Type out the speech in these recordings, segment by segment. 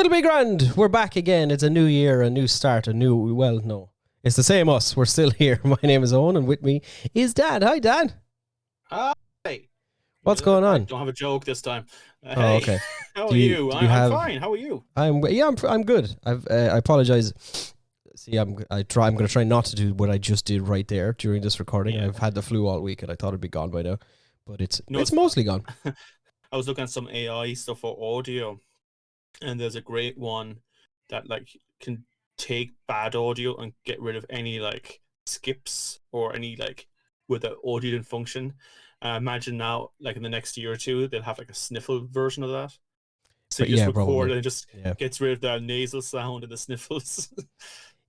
It'll be grand. We're back again. It's a new year, a new start, no. It's the same us. We're still here. My name is Owen, and with me is Dan. Hi, Dan. Hi. What's going on? I don't have a joke this time. Oh, okay. How are you? I'm fine. How are you? I'm good. I apologize. See, I'm going to try not to do what I just did right there during this recording. Yeah. I've had the flu all week, and I thought it'd be gone by now, but it's mostly gone. I was looking at some AI stuff for audio, and there's a great one that can take bad audio and get rid of any skips or any where the audio didn't function. Imagine now, in the next year or two, they'll have a sniffle version of that. So you just record probably. And it just gets rid of the nasal sound and the sniffles.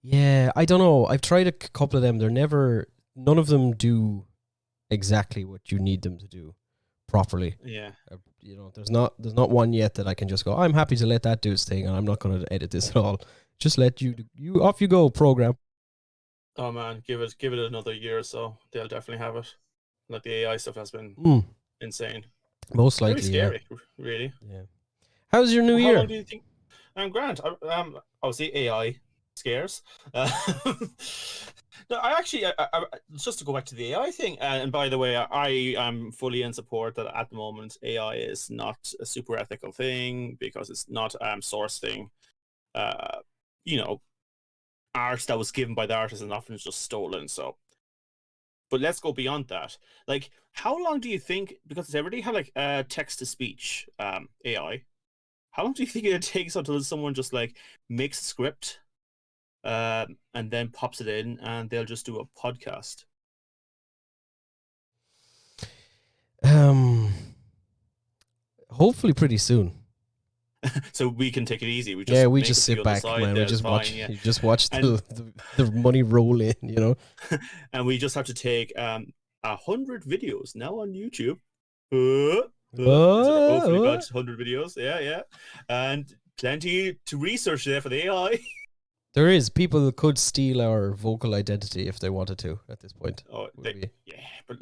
Yeah, I don't know. I've tried a couple of them. None of them do exactly what you need them to do properly. Yeah. There's not one yet that I can just go, I'm happy to let that do its thing and I'm not going to edit this at all. Just let you off you go, program. Oh man, give it another year or so. They'll definitely have it. The AI stuff has been insane. Most likely, scary, really. Yeah. How's your new year? How long do you think? I'm grand. Obviously AI scares. No, I just to go back to the AI thing. And by the way, I am fully in support that at the moment AI is not a super ethical thing because it's not sourcing, art that was given by the artist and often is just stolen. So. But let's go beyond that. How long do you think, because it's already had text-to-speech AI, how long do you think it takes until someone just makes a script and then pops it in and they'll just do a podcast? Hopefully pretty soon. So we can take it easy. We just sit back, man. We just watch. You just watch the money roll in, And we just have to take 100 videos now on YouTube. Hopefully about 100 videos. Yeah, and plenty to research there for the AI. There is. People could steal our vocal identity if they wanted to at this point. Oh, yeah, but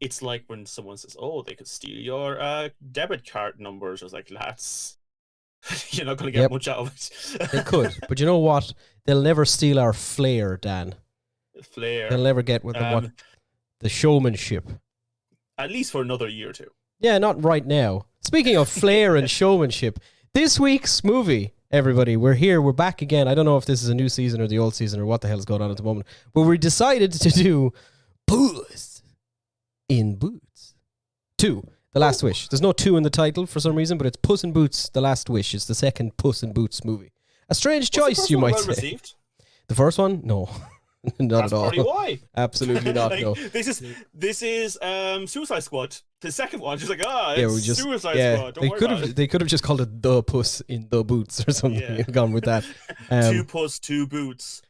it's like when someone says, "Oh, they could steal your debit card numbers." I was like, "Lads, you're not going to get much out of it." They could, but you know what? They'll never steal our flair, Dan. Flair. They'll never get with the showmanship. At least for another year or two. Yeah, not right now. Speaking of flair and showmanship, this week's movie, everybody, we're here, we're back again. I don't know if this is a new season or the old season or what the hell is going on at the moment, but we decided to do Puss in Boots 2, The Last Wish. There's no 2 in the title for some reason, but it's Puss in Boots, The Last Wish. It's the second Puss in Boots movie. A strange choice, you might say. Received? The first one? No. Not That's at all. Probably why. Absolutely not. No. This is Suicide Squad. The second one, just Suicide Squad. They could have just called it The Puss in the Boots or something and gone with that. 2 Puss, 2 Boots.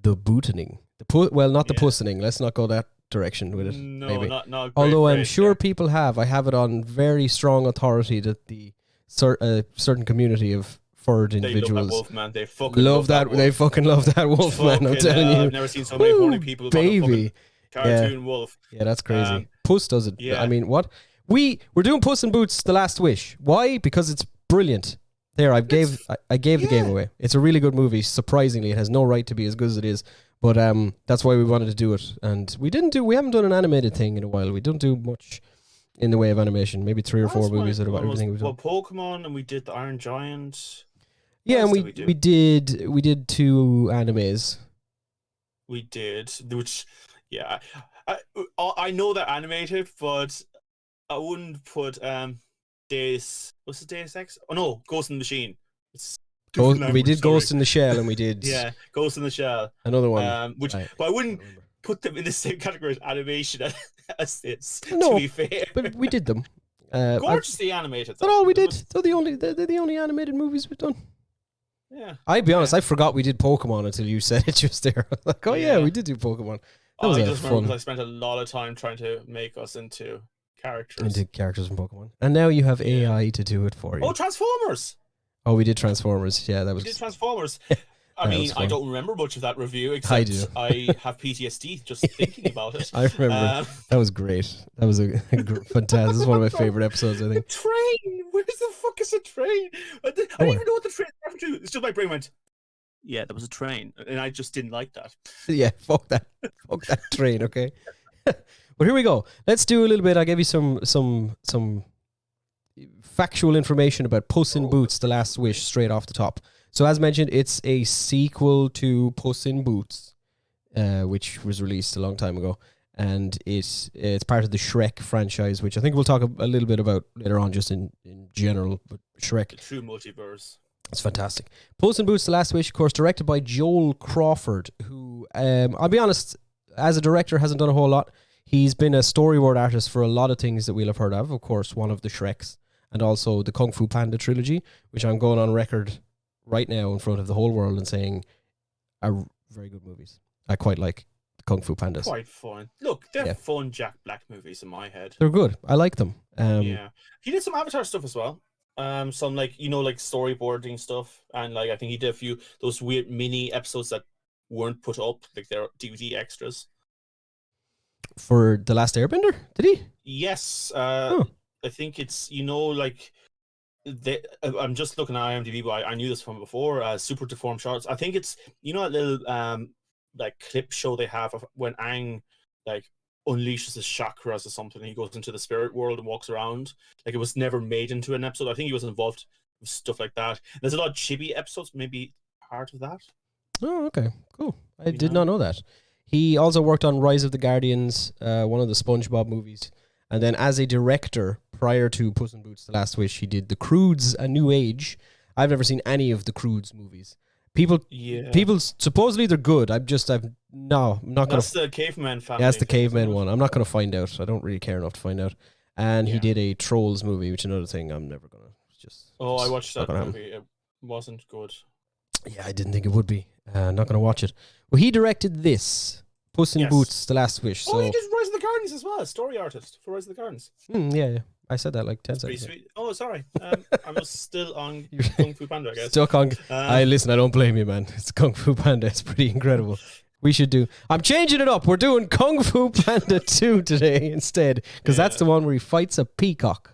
The Bootening. The Pussening. Let's not go that direction with it. No, maybe. not although I'm sure people have. I have it on very strong authority that the certain community of furred individuals love that wolf, man. They fucking love that wolf, man. I'm telling you. I've never seen so many horny people about a cartoon wolf. Yeah, that's crazy. Puss does it. Yeah. I mean, what? We're doing Puss in Boots: The Last Wish. Why? Because it's brilliant. There, I gave the game away. It's a really good movie. Surprisingly, it has no right to be as good as it is. But that's why we wanted to do it. And we haven't done an animated thing in a while. We don't do much in the way of animation. Maybe 3 or 4 movies out of everything we've done. Well, Pokemon, and we did the Iron Giant. Yeah, and we did 2 animes. We did, which, yeah, I know they're animated, but I wouldn't put Deus Ex? Oh no, Ghost in the Machine. We did Ghost in the Shell, and we did Ghost in the Shell. Another one, but I wouldn't put them in the same category as animation as this. No, to be fair, but we did them. Gorgeously animated. That's all we did. They're the only animated movies we've done. Yeah. I'll be honest, I forgot we did Pokemon until you said it just there. Like, we did do Pokemon. That was I just remember because I spent a lot of time trying to make us into characters. Into characters from Pokemon. And now you have AI to do it for you. Oh, Transformers! Oh, we did Transformers. Yeah, that was... We did Transformers. I mean, I fun. don't remember much of that review, I do. except I have PTSD just thinking about it. I remember. That was great. That was a fantastic. This is one of my favorite episodes, I The think. train! Where the fuck is the train? I don't even know what the train happened to. It's just my brain went, yeah, there was a train. And I just didn't like that. Yeah, fuck that. Fuck that train, okay? But here we go. Let's do a little bit. I gave you some factual information about Puss in Boots: The Last Wish straight off the top. So as mentioned, it's a sequel to Puss in Boots, which was released a long time ago, and it's part of the Shrek franchise, which I think we'll talk a little bit about later on, just in general. But Shrek, the true multiverse. It's fantastic. Puss in Boots: The Last Wish, of course, directed by Joel Crawford, who, I'll be honest, as a director, hasn't done a whole lot. He's been a storyboard artist for a lot of things that we'll have heard of. Of course, one of the Shreks, and also the Kung Fu Panda trilogy, which I'm going on record right now in front of the whole world and saying are very good movies. I quite like the Kung Fu Pandas. Quite fun. Look, they're fun Jack Black movies in my head. They're good. I like them. Yeah. He did some Avatar stuff as well. Some like storyboarding stuff, and like I think he did a few those weird mini episodes that weren't put up, like they're DVD extras. For The Last Airbender, did he? Yes. I think it's like I'm just looking at IMDb, but I knew this from before. Super Deformed Shots. I think it's that little like clip show they have of when Aang like unleashes his chakras or something. He goes into the spirit world and walks around. Like it was never made into an episode. I think he was involved with stuff like that. There's a lot of chibi episodes, maybe part of that. Oh, okay, cool. I did not know that. He also worked on Rise of the Guardians, one of the SpongeBob movies. And then as a director, prior to Puss in Boots: The Last Wish, he did The Croods: A New Age. I've never seen any of the Croods movies. People supposedly they're good. I'm not gonna. That's the caveman family. Yeah, that's the caveman one. I'm not gonna find out. I don't really care enough to find out. And he did a Trolls movie, which is another thing I'm never gonna I watched that movie. It wasn't good. Yeah, I didn't think it would be. Not gonna watch it. Well, he directed this Puss in Boots: The Last Wish. So he did Rise of the Gardens as well. Story artist for Rise of the Gardens. Yeah. I said that like 10 seconds. Sweet. Oh, sorry. I was still on Kung Fu Panda, I guess. Stuck on. I don't blame you, man. It's Kung Fu Panda. It's pretty incredible. We should do. I'm changing it up. We're doing Kung Fu Panda 2 today instead, because that's the one where he fights a peacock.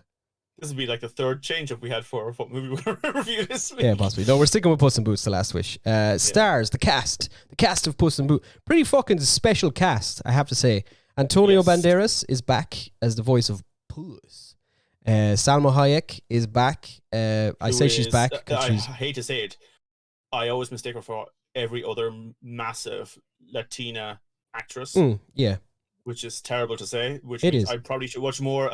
This would be like the third change up we had for what movie we're going to review this week. Yeah, possibly. No, we're sticking with Puss in Boots: The Last Wish. Stars, the cast of Puss in Boots. Pretty fucking special cast, I have to say. Antonio Banderas is back as the voice of Puss. Salma Hayek is back. I say she's back. I hate to say it. I always mistake her for every other massive Latina actress. Yeah. Which is terrible to say. Which it means is. I probably should watch more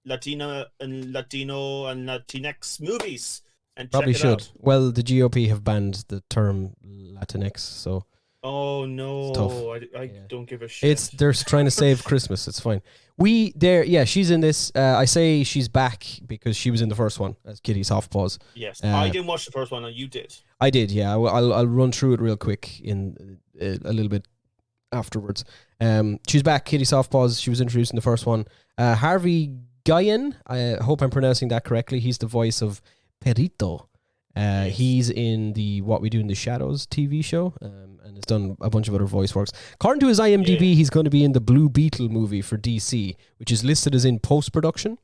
Latina and Latino and Latinx movies and probably check it should. out. Well, the GOP have banned the term Latinx, so. Oh no! I don't give a shit. They're trying to save Christmas. It's fine. She's in this. I say she's back because she was in the first one as Kitty Softpaws. Yes, I didn't watch the first one, and you did. I did. Yeah, I'll run through it real quick in a little bit afterwards. She's back. Kitty Softpaws. She was introduced in the first one. Harvey Guyon. I hope I'm pronouncing that correctly. He's the voice of Perito. He's in the What We Do in the Shadows TV show, and has done a bunch of other voice works. According to his IMDb, he's going to be in the Blue Beetle movie for DC, which is listed as in post-production.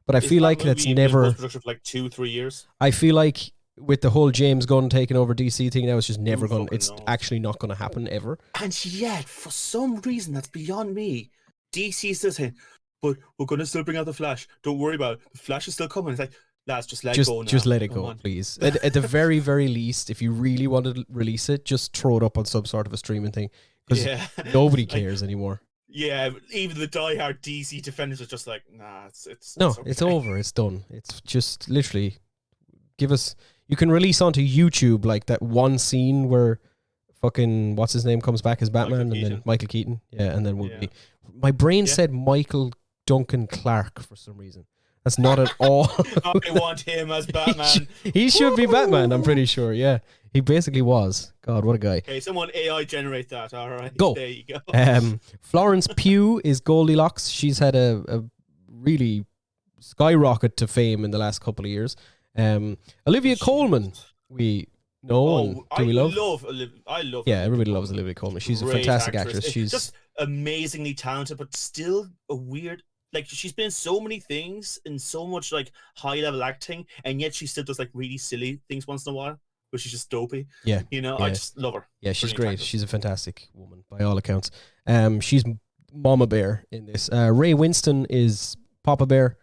But I feel like that's never post-production for like 2-3 years. I feel like with the whole James Gunn taking over DC thing, now it's just never going. It's actually not going to happen ever. And yet, for some reason that's beyond me, DC is still saying, "But we're going to still bring out the Flash. Don't worry about it. The Flash is still coming." It's like, lads, just let it go now. Just let it go, please. At the very, very least, if you really want to release it, just throw it up on some sort of a streaming thing. Because nobody cares anymore. Yeah, even the diehard DC defenders are just like, nah, it's okay. It's over. It's done. It's just literally give us. You can release onto YouTube like that one scene where fucking what's his name comes back as Batman and then Michael Keaton. Yeah, and then we'll be. My brain said Michael Duncan Clark for some reason. That's not at all. I want him as Batman. He should be Batman, I'm pretty sure. Yeah, he basically was. God, what a guy. Okay, someone AI generate that. All right, go. There you go. Florence Pugh is Goldilocks. She's had a really skyrocket to fame in the last couple of years. Olivia Colman, we No, and Oh, do we love? I love Yeah, Olivia everybody loves Colman. Olivia Colman. She's a Great fantastic actress. She's just amazingly talented, but still a weird. Like she's been in so many things and so much like high level acting, and yet she still does like really silly things once in a while, but she's just dopey. yeah, You know, I yeah, just love her. yeah. She's Brilliant great. actress. She's a fantastic woman by all accounts. She's Mama Bear in this. Ray Winston is Papa Bear.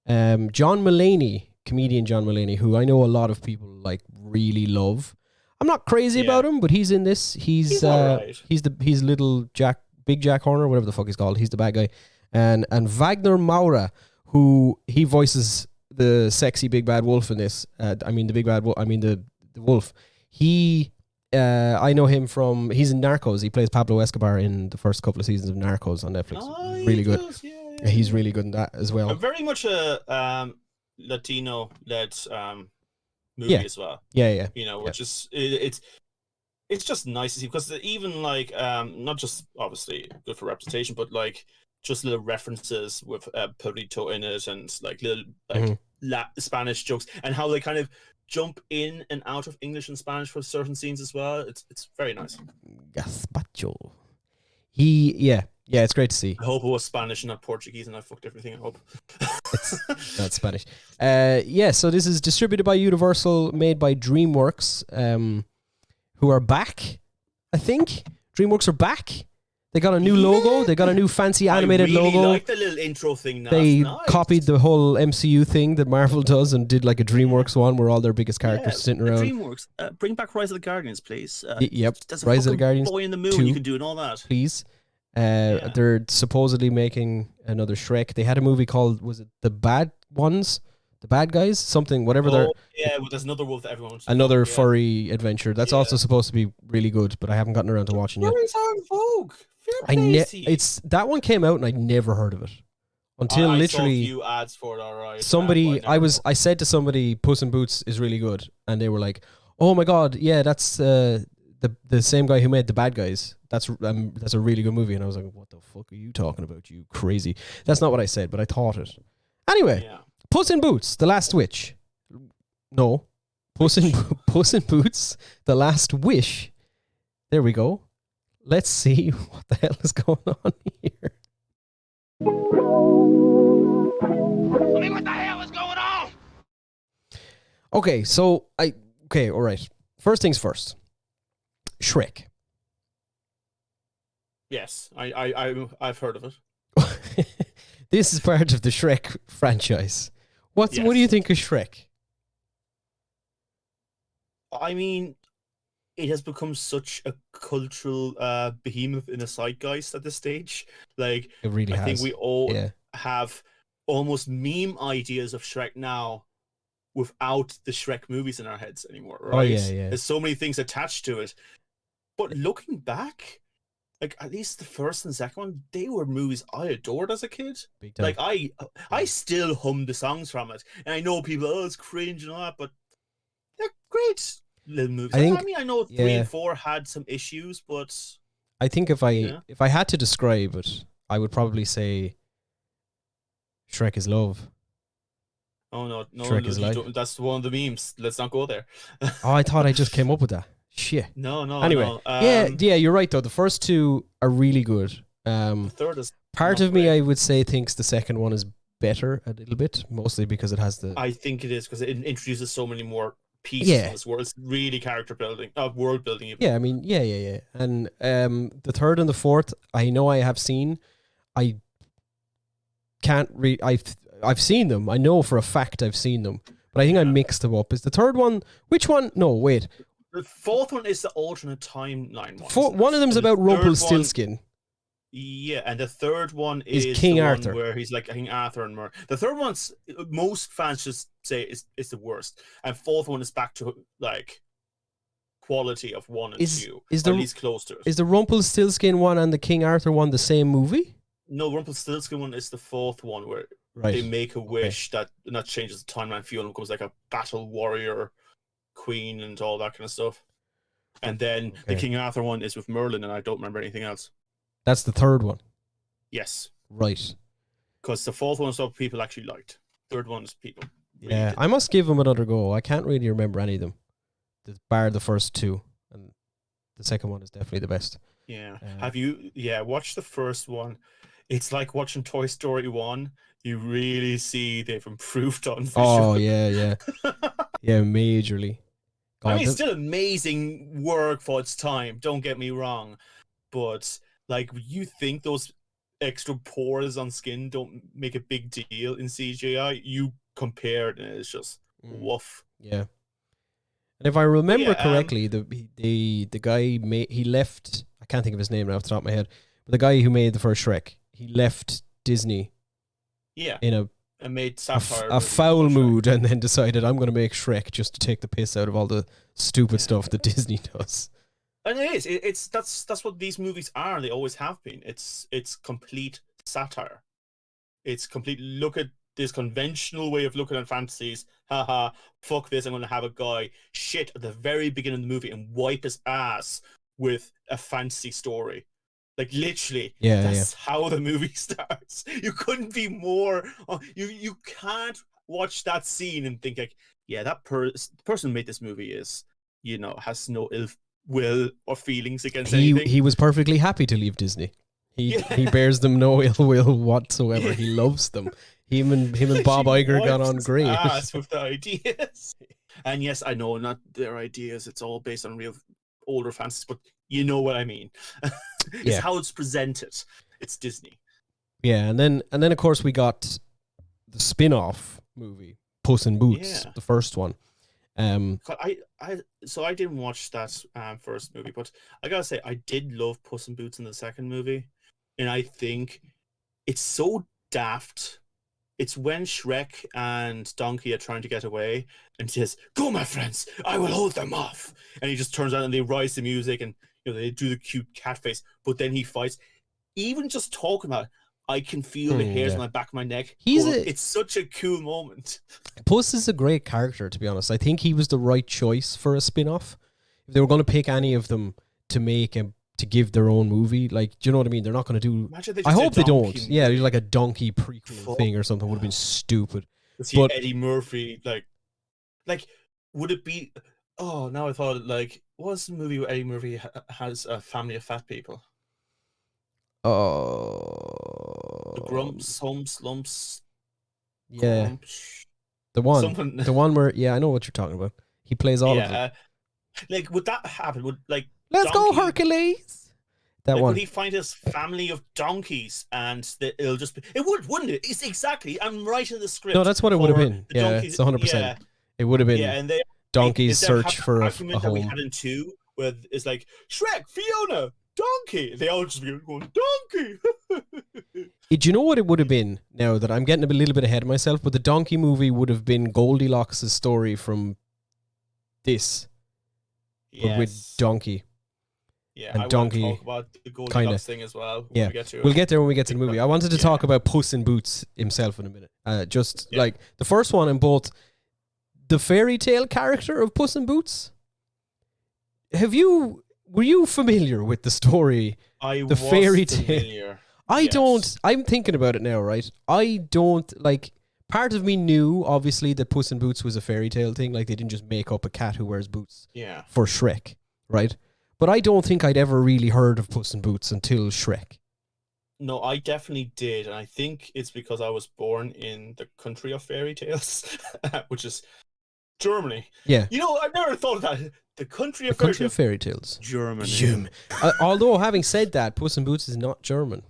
John Mulaney, comedian John Mulaney, who I know a lot of people like really love. I'm not crazy Yeah. about him, but he's in this. He's alright. he's little Jack, Big Jack Horner, whatever the fuck he's called. He's the bad guy. And Wagner Maura, who he voices the sexy big bad wolf in this. I mean the big bad wolf. I mean the wolf. He I know him from, he's in Narcos. He plays Pablo Escobar in the first couple of seasons of Narcos on Netflix. Oh, Really good. does, He's really good in that as well. Very much a Latino led movie as well. Yeah. You know, which is it's just nice to see, because even like not just obviously good for representation, but like just little references with Perrito in it, and like little like Spanish jokes, and how they kind of jump in and out of English and Spanish for certain scenes as well. It's very nice. Gazpacho. It's great to see. I hope it was Spanish and not Portuguese, and I fucked everything. I hope it's not Spanish. So this is distributed by Universal, made by DreamWorks, who are back. I think DreamWorks are back. They got a new logo. They got a new fancy animated logo. I like the little intro thing now. They copied the whole MCU thing that Marvel does and did like a DreamWorks one where all their biggest characters sitting around. DreamWorks, bring back Rise of the Guardians, please. Yep, There's a Rise of the Guardians Boy in the Moon 2, you can do and all that. please. They're supposedly making another Shrek. They had a movie called, was it The Bad Ones? The Bad Guys? Something, whatever they're... Yeah, well, there's another wolf that everyone wants to Another follow, furry adventure. That's also supposed to be really good, but I haven't gotten around to watching yet. Furries are in vogue. It's that one came out and I'd never heard of it until I literally saw a few ads for it. All right, somebody I said to somebody Puss in Boots is really good, and they were like, oh my god, yeah, that's the same guy who made The Bad Guys. That's a really good movie. And I was like, what the fuck are you talking about, you crazy? That's not what I said, but I thought it anyway. Puss in Boots, The Last Witch. No, Puss in Boots, The Last Wish. There we go. Let's see what the hell is going on here. I mean, what the hell is going on? Okay, all right. First things first. Shrek. Yes, I've heard of it. This is part of the Shrek franchise. What do you think of Shrek? I mean, it has become such a cultural behemoth in a zeitgeist at this stage. Like, It really has. I think we all have almost meme ideas of Shrek now without the Shrek movies in our heads anymore, right? Oh, yeah. There's so many things attached to it. But looking back, like at least the first and second one, they were movies I adored as a kid. Big time. Like I still hum the songs from it. And I know people, it's cringe and all that, but they're great little movies. I know 3 and 4 had some issues, but I think if I had to describe it, I would probably say Shrek is love. Oh no, Shrek is life. That's one of the memes. Let's not go there. Oh, I thought I just came up with that. Shit. No. Anyway, yeah, you're right though. The first two are really good. The third is part of me, I would say, thinks the second one is better a little bit, mostly because it has the. I think it is because it introduces so many more pieces in this world. It's really character building, world building. Even. Yeah, I mean, yeah, and the third and the fourth, I know I have seen. I can't read. I've seen them. I know for a fact I've seen them, but I think I mixed them up. Is the third one? Which one? No, wait. The fourth one is the alternate timeline one. One of them's about Rumpelstiltskin. Yeah, and the third one is King the Arthur, one where he's like King Arthur and Mer. The third one's most fans just say is the worst, and fourth one is back to like quality of 1 and 2, at least close to it. Is the Rumpelstiltskin one and the King Arthur one the same movie? No, Rumpelstiltskin one is the fourth one where they make a wish that changes the timeline. Fiona becomes like a battle warrior queen and all that kind of stuff. And then the King Arthur one is with Merlin, and I don't remember anything else. That's the third one. Yes. Right. Because the fourth one is what people actually liked. Third one is people. I must give them another go. I can't really remember any of them. bar the first two, and the second one is definitely the best. Yeah. Have you watched the first one? It's like watching Toy Story 1. You really see they've improved on visual. Oh yeah. Yeah, majorly. God, I mean, it's still amazing work for its time, don't get me wrong. But like, you think those extra pores on skin don't make a big deal in CGI? You compare it and it's just woof. Yeah. And if I remember correctly, the guy he left. I can't think of his name now off the top of my head, but the guy who made the first Shrek, he left Disney. Yeah. In and made satire a foul mood, and then decided I'm going to make Shrek just to take the piss out of all the stupid stuff that Disney does. And it is. That's what these movies are. They always have been. It's complete satire. It's complete. Look at this conventional way of looking at fantasies. Haha, fuck this. I'm going to have a guy shit at the very beginning of the movie and wipe his ass with a fantasy story. Like, literally, that's how the movie starts. You couldn't be more. You can't watch that scene and think like, yeah, that person who made this movie is, has no ill will or feelings against anything. He was perfectly happy to leave Disney. He bears them no ill will whatsoever. He loves them. Him and Bob Iger got on great. Ass with the ideas. And yes, I know, not their ideas. It's all based on real older fantasies, but you know what I mean. It's how it's presented. It's Disney. Yeah, and then of course we got the spin-off movie, Puss in Boots, the first one. So I didn't watch that first movie, but I gotta say I did love Puss in Boots in the second movie, and I think it's so daft. It's when Shrek and Donkey are trying to get away, and he says, "Go, my friends, I will hold them off." And he just turns out and they rise the music, and they do the cute cat face. But then he fights. Even just talking about it, I can feel the hairs on the back of my neck. It's such a cool moment. Puss is a great character, to be honest. I think he was the right choice for a spin-off. If they were going to pick any of them to give their own movie, like, do you know what I mean? They're not going to do. I hope they don't. Movie. Yeah, like a donkey prequel thing or something would have been stupid. But Eddie Murphy, like, would it be? Oh, now I thought, like, what's the movie where Eddie Murphy has a family of fat people? Oh, the Grumps, Humps, Lumps. Yeah, Grumps, the one where I know what you're talking about. He plays all of them. Like, would that happen? Would Let's go Hercules. That one. Would he find his family of donkeys and it'll just be? It would, wouldn't it? It's exactly. I'm writing the script. No, that's what it would have been. Yeah, it's 100%. It would have been. Yeah, and donkeys search for a home. That we had in 2, where it's like Shrek, Fiona, donkey. They all just be going donkey. Do you know what it would have been? Now that I'm getting a little bit ahead of myself, but the donkey movie would have been Goldilocks' story from this, but with donkey. Yeah, and I donkey want to talk about the Goldilocks thing as well. We'll get there when we get to the movie. I wanted to talk about Puss in Boots himself in a minute. Like the first one, and both the fairy tale character of Puss in Boots. Were you familiar with the story? The fairy tale. I'm thinking about it now, right? I don't like. Part of me knew, obviously, that Puss in Boots was a fairy tale thing. Like, they didn't just make up a cat who wears boots for Shrek, right? But I don't think I'd ever really heard of Puss in Boots until Shrek. No, I definitely did. And I think it's because I was born in the country of fairy tales, which is Germany. Yeah. I've never thought of that. The country of fairy tales. Germany. Although, having said that, Puss in Boots is not German.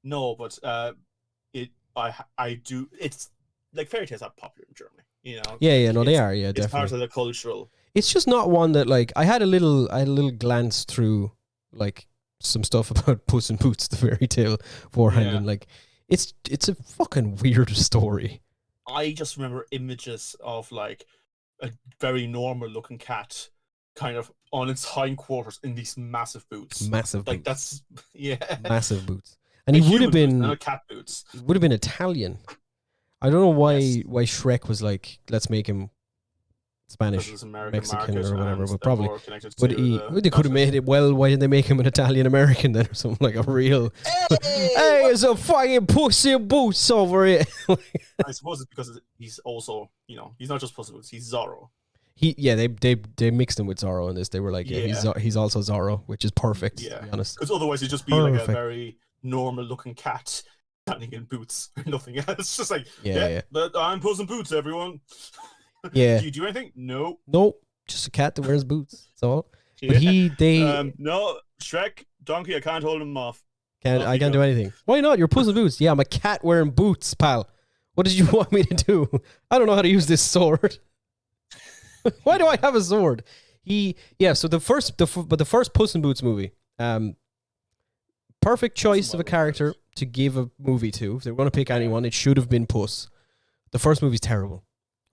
No, but I do. It's like fairy tales are popular in Germany. They are. Yeah, it's definitely. It's part of the cultural. It's just not one that, like, I had a little glance through, like, some stuff about Puss in Boots, the fairy tale beforehand, and like, it's a fucking weird story. I just remember images of like a very normal looking cat, kind of on its hindquarters in these massive boots. Like that's massive boots, and he would have been cat boots. He would have been Italian. I don't know why Shrek was like, let's make him Spanish, Mexican, or whatever, but probably. But they could have made it. Well, why didn't they make him an Italian American then, or something, like a real? Hey, it's a fucking Puss in Boots over here. I suppose it's because he's also, he's not just Puss in Boots, he's Zorro. They mixed him with Zorro in this. They were like, he's also Zorro, which is perfect. Yeah, to be honest. Because otherwise it'd just be like a very normal looking cat standing in boots or nothing else. It's just like, but I'm Puss in Boots, everyone. Yeah. Do you do anything? No. Nope. Just a cat that wears boots. That's all. Yeah. But no, Shrek, donkey, I can't hold him off. I can't do anything. Why not? You're Puss in Boots. Yeah, I'm a cat wearing boots, pal. What did you want me to do? I don't know how to use this sword. Why do I have a sword? So the first Puss in Boots movie, perfect choice of a character to give a movie to. If they were going to pick anyone, it should have been Puss. The first movie's terrible,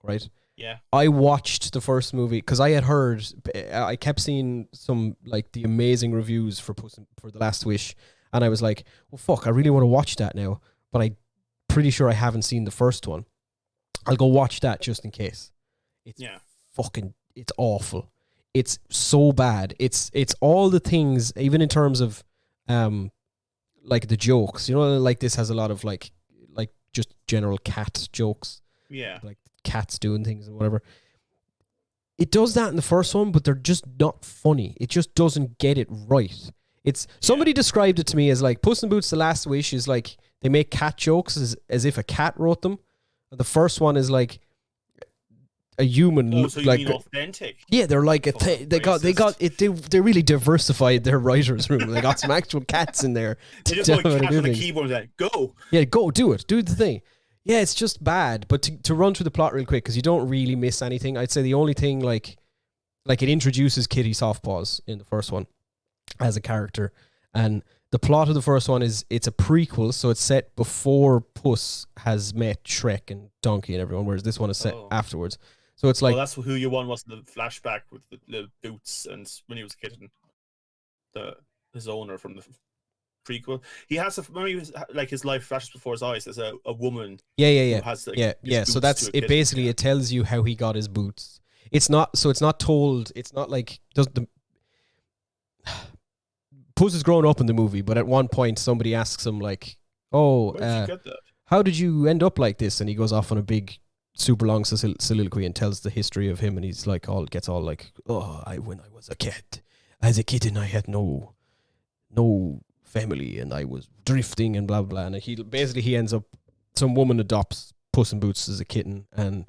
right? Yeah. I watched the first movie because I had heard, I kept seeing some like the amazing reviews for for The Last Wish, and I was like, well, fuck, I really want to watch that now, but I'm pretty sure I haven't seen the first one. I'll go watch that just in case. It's awful. It's so bad. It's all the things, even in terms of like the jokes. You know, like this has a lot of like just general cat jokes. Yeah. Like cats doing things and whatever. It does that in the first one, but they're just not funny. It just doesn't get it right. Somebody described it to me as like Puss in Boots: The Last Wish is like they make cat jokes as if a cat wrote them. And the first one is like a human. Oh, so you like mean authentic? Yeah, they're like they really diversified their writers' room. They got some actual cats in there. They just put a cat on the keyboard and like, go. Yeah, go do the thing. Yeah, it's just bad. But to run through the plot real quick, because you don't really miss anything. I'd say the only thing like it introduces Kitty Softpaws in the first one as a character, and the plot of the first one is it's a prequel, so it's set before Puss has met Shrek and Donkey and everyone, whereas this one is set afterwards. So it's like that's who you won was the flashback with the boots and when he was a kid and his owner from the prequel. He has his life flashes before his eyes as a woman. Yeah. Who has, So that's it. Basically, it tells you how he got his boots. It's not told. It's not like Puss is growing up in the movie, but at one point somebody asks him like, "Oh, how did you end up like this?" And he goes off on a big, super long soliloquy and tells the history of him. And he's like, gets all like, "Oh, when I was a kid, as a kitten, I had no family, and I was drifting and blah blah." And he ends up, some woman adopts Puss in Boots as a kitten, and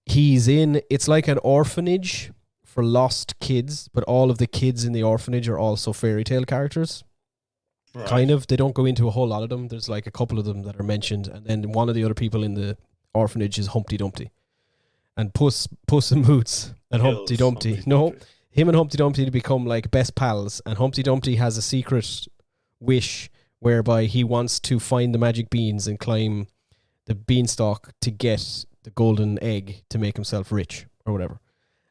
it's like an orphanage for lost kids, but all of the kids in the orphanage are also fairy tale characters. Right. Kind of. They don't go into a whole lot of them. There's like a couple of them that are mentioned, and then one of the other people in the orphanage is Humpty Dumpty. And Puss in Boots and Humpty Dumpty. Him and Humpty Dumpty to become like best pals, and Humpty Dumpty has a secret wish whereby he wants to find the magic beans and climb the beanstalk to get the golden egg to make himself rich or whatever.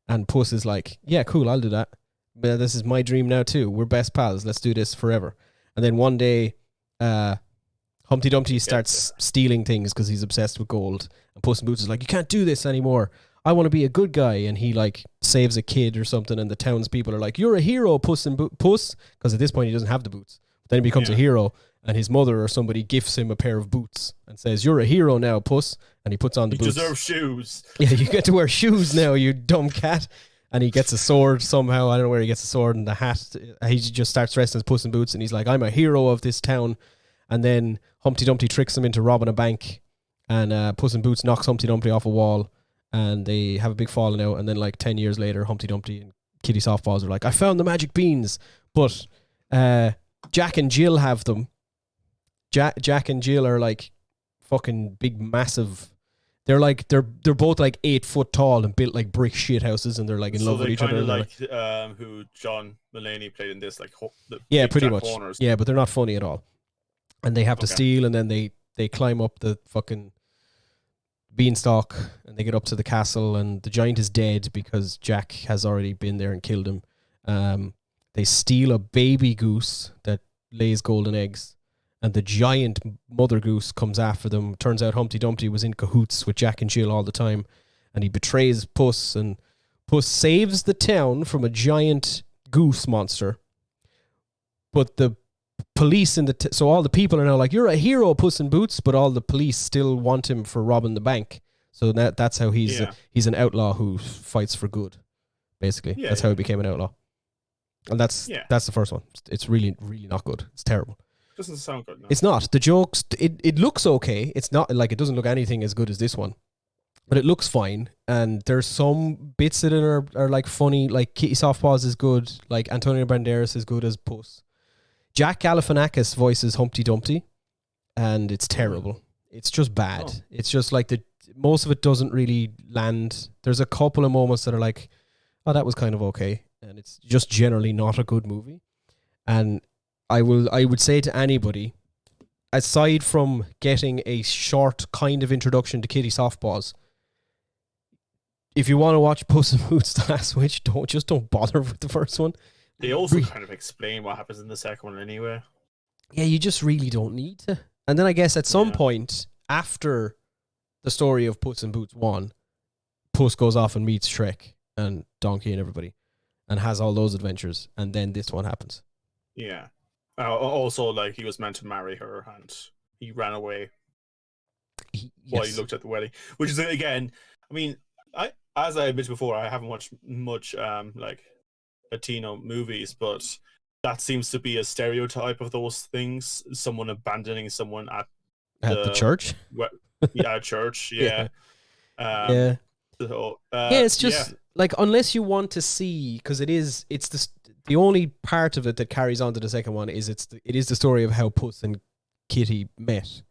And Puss is like, yeah, cool, I'll do that. But this is my dream now too. We're best pals. Let's do this forever. And then one day, Humpty Dumpty starts stealing things because he's obsessed with gold. And Puss in Boots is like, you can't do this anymore. I want to be a good guy. And he like saves a kid or something. And the townspeople are like, you're a hero, Puss. Because at this point he doesn't have the boots. But then he becomes a hero. And his mother or somebody gifts him a pair of boots and says, you're a hero now, Puss. And he puts on the boots. You deserve shoes. Yeah, you get to wear shoes now, you dumb cat. And he gets a sword somehow. I don't know where he gets a sword and the hat. He just starts dressing as Puss in Boots. And he's like, I'm a hero of this town. And then Humpty Dumpty tricks him into robbing a bank. And Puss in Boots knocks Humpty Dumpty off a wall. And they have a big falling out. And then like 10 years later, Humpty Dumpty and Kitty Softpaws are like, I found the magic beans. But Jack and Jill have them. Jack and Jill are like fucking big, massive. They're like they're both like 8 foot tall and built like brick shit houses, and they're like in love with each other. Like who John Mulaney played in this, like pretty Jack much. Horners. Yeah, but they're not funny at all. And they have to steal, and then they climb up the fucking beanstalk, and they get up to the castle, and the giant is dead because Jack has already been there and killed him. They steal a baby goose that lays golden eggs. And the giant mother goose comes after them. Turns out Humpty Dumpty was in cahoots with Jack and Jill all the time. And he betrays Puss. And Puss saves the town from a giant goose monster. But the police so all the people are now like, you're a hero, Puss in Boots. But all the police still want him for robbing the bank. So that's how he's Yeah. he's an outlaw who fights for good. Basically, Yeah, that's how he became an outlaw. And that's the first one. It's really, really not good. It's terrible. Doesn't sound good. No. It's not. The jokes, it looks okay. It's not like it doesn't look anything as good as this one. But it looks fine. And there's some bits that are like funny. Like Kitty Softpaws is good. Like Antonio Banderas is good as Puss. Jack Galifianakis voices Humpty Dumpty. And it's terrible. It's just bad. Oh. It's just like most of it doesn't really land. There's a couple of moments that are like, oh, that was kind of okay. And it's just generally not a good movie. And I would say to anybody, aside from getting a short kind of introduction to Kitty Softpaws, if you want to watch Puss in Boots: The Last Wish, don't bother with the first one. They also kind of explain what happens in the second one anyway. Yeah, you just really don't need to. And then I guess at some point after the story of Puss in Boots 1, Puss goes off and meets Shrek and Donkey and everybody and has all those adventures, and then this one happens. Yeah. Also, like, he was meant to marry her and he ran away while he looked at the wedding, which is, again, I mean, as I admitted before, I haven't watched much like Latino movies, but that seems to be a stereotype of those things. Someone abandoning someone at the church. Church. Yeah. Yeah. So, it's just like, unless you want to see, because it's the only part of it that carries on to the second one is it is the story of how Puss and Kitty met,